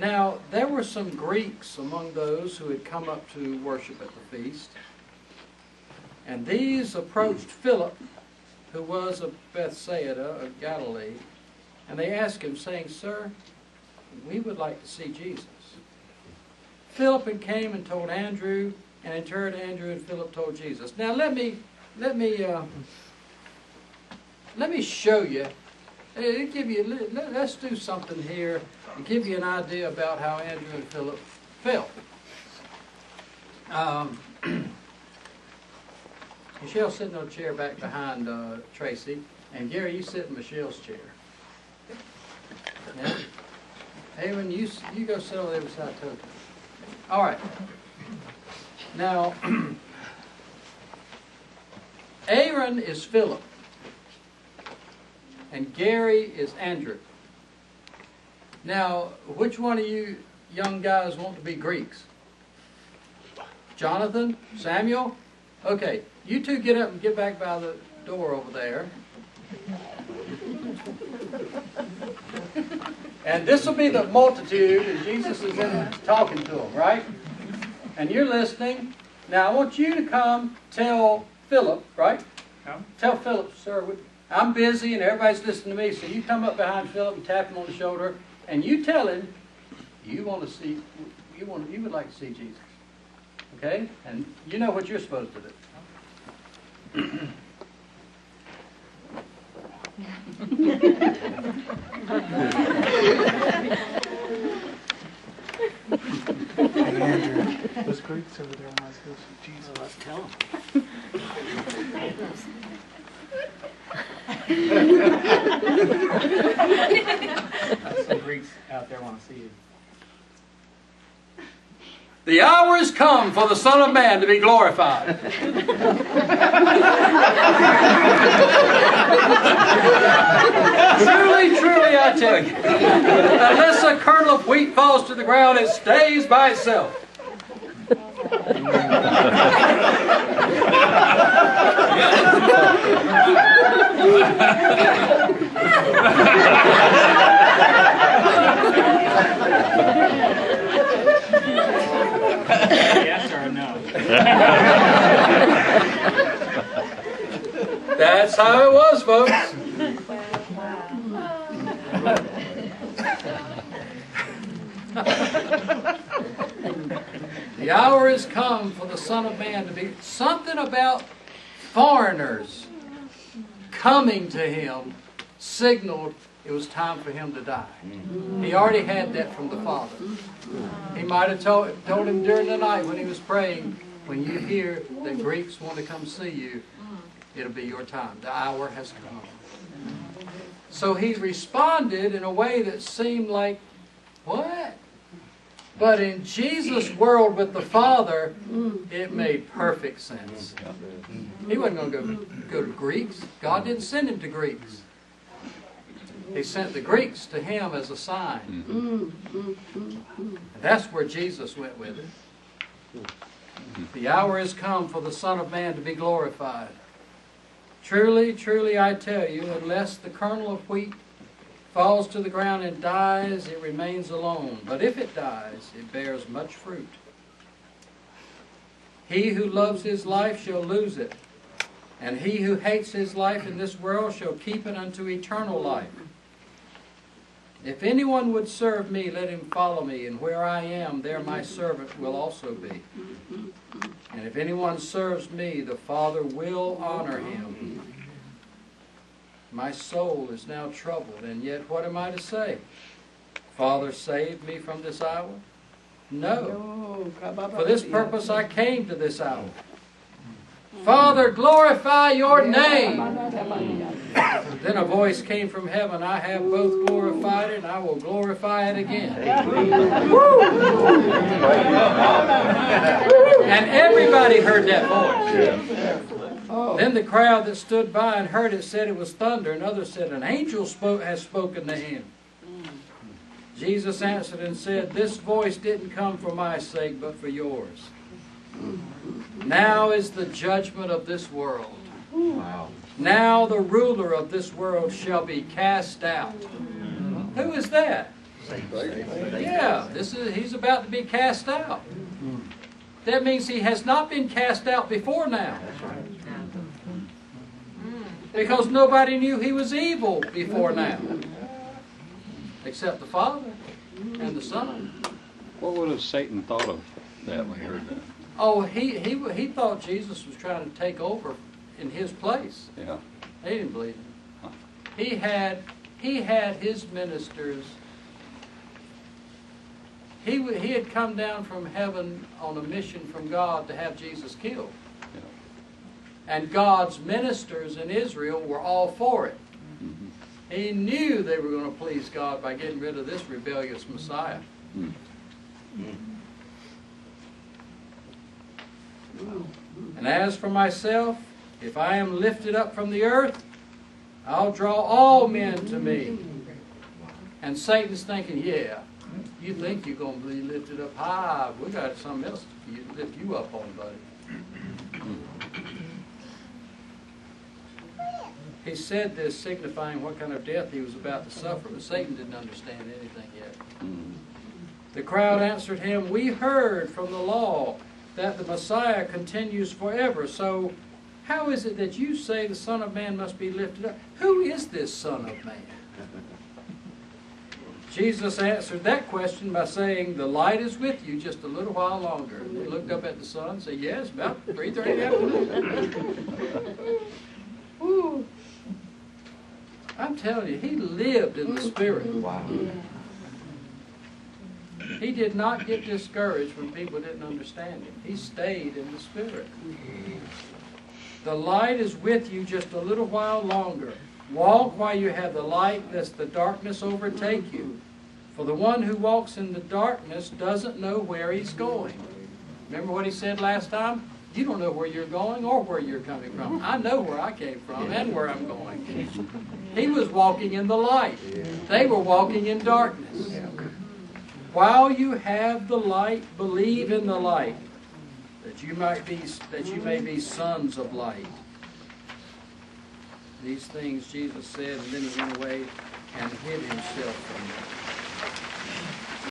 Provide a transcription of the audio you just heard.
Now, there were some Greeks among those who had come up to worship at the feast. And these approached Philip, who was of Bethsaida of Galilee, and they asked him, saying, Sir, we would like to see Jesus. Philip came and told Andrew, and in turn Andrew and Philip told Jesus. Now let me show you. Let's do something here and give you an idea about how Andrew and Philip felt. Michelle's sitting on a chair back behind Tracy, and Gary, you sit in Michelle's chair. Yeah. Aaron, you go sit on the other side too. All right. Now, Aaron is Philip, and Gary is Andrew. Now, which one of you young guys want to be Greeks? Jonathan? Samuel? Okay, you two get up and get back by the door over there. And this will be the multitude, and Jesus is in talking to them, right? And you're listening. Now, I want you to come tell Philip, right? Yeah. Tell Philip, sir, I'm busy and everybody's listening to me, so you come up behind Philip and tap him on the shoulder, and you tell him you want to see, you would like to see Jesus. Okay? And you know what you're supposed to do. Hey Andrew, those Greeks over there want to go see Jesus. Let's tell them. Some Greeks out there want to see you. The hour has come for the Son of Man to be glorified. Truly, truly, I tell you, unless a kernel of wheat falls to the ground, it stays by itself. Yes or no? That's how it was, folks. The hour has come for the Son of Man to be something about foreigners coming to him signaled it was time for him to die. He already had that from the Father. He might have told him during the night when he was praying, when you hear that Greeks want to come see you, it'll be your time. The hour has come. So he responded in a way that seemed like, what? But in Jesus' world with the Father, it made perfect sense. He wasn't going to go to Greeks. God didn't send him to Greeks. He sent the Greeks to him as a sign. And that's where Jesus went with it. The hour has come for the Son of Man to be glorified. Truly, truly, I tell you, unless the kernel of wheat falls to the ground and dies, it remains alone. But if it dies, it bears much fruit. He who loves his life shall lose it, and he who hates his life in this world shall keep it unto eternal life. If anyone would serve me, let him follow me, and where I am, there my servant will also be. And if anyone serves me, the Father will honor him. My soul is now troubled, and yet what am I to say? Father, save me from this hour? No. For this purpose I came to this hour. Father, glorify your name. Then a voice came from heaven, I have both glorified it, and I will glorify it again. And everybody heard that voice. Then the crowd that stood by and heard it said it was thunder, and others said, an angel has spoken to him. Jesus answered and said, this voice didn't come for my sake, but for yours. Now is the judgment of this world. Wow. Now the ruler of this world shall be cast out. Who is that? Yeah, he's about to be cast out. That means he has not been cast out before now. Because nobody knew he was evil before now. Except the Father and the Son. What would have Satan thought of that when he heard that? Oh, he thought Jesus was trying to take over in his place. Yeah. He didn't believe it. He had his ministers. He had come down from heaven on a mission from God to have Jesus killed. Yeah. And God's ministers in Israel were all for it. Mm-hmm. He knew they were going to please God by getting rid of this rebellious Messiah. Mm. And as for myself, if I am lifted up from the earth, I'll draw all men to me. And Satan's thinking, yeah, you think you're going to be lifted up high. We got something else to lift you up on, buddy. He said this signifying what kind of death he was about to suffer, but Satan didn't understand anything yet. The crowd answered him, we heard from the law that the Messiah continues forever. So how is it that you say the Son of Man must be lifted up? Who is this Son of Man? Jesus answered that question by saying, the light is with you just a little while longer. And they looked up at the sun and said, yes, about 3:30 in the afternoon. Woo. I'm telling you, he lived in the Spirit. Wow. He did not get discouraged when people didn't understand him. He stayed in the Spirit. The light is with you just a little while longer. Walk while you have the light, lest the darkness overtake you. For the one who walks in the darkness doesn't know where he's going. Remember what he said last time? You don't know where you're going or where you're coming from. I know where I came from and where I'm going. He was walking in the light. They were walking in darkness. While you have the light, believe in the light, that you may be sons of light. These things Jesus said, and then he went away and hid himself from them.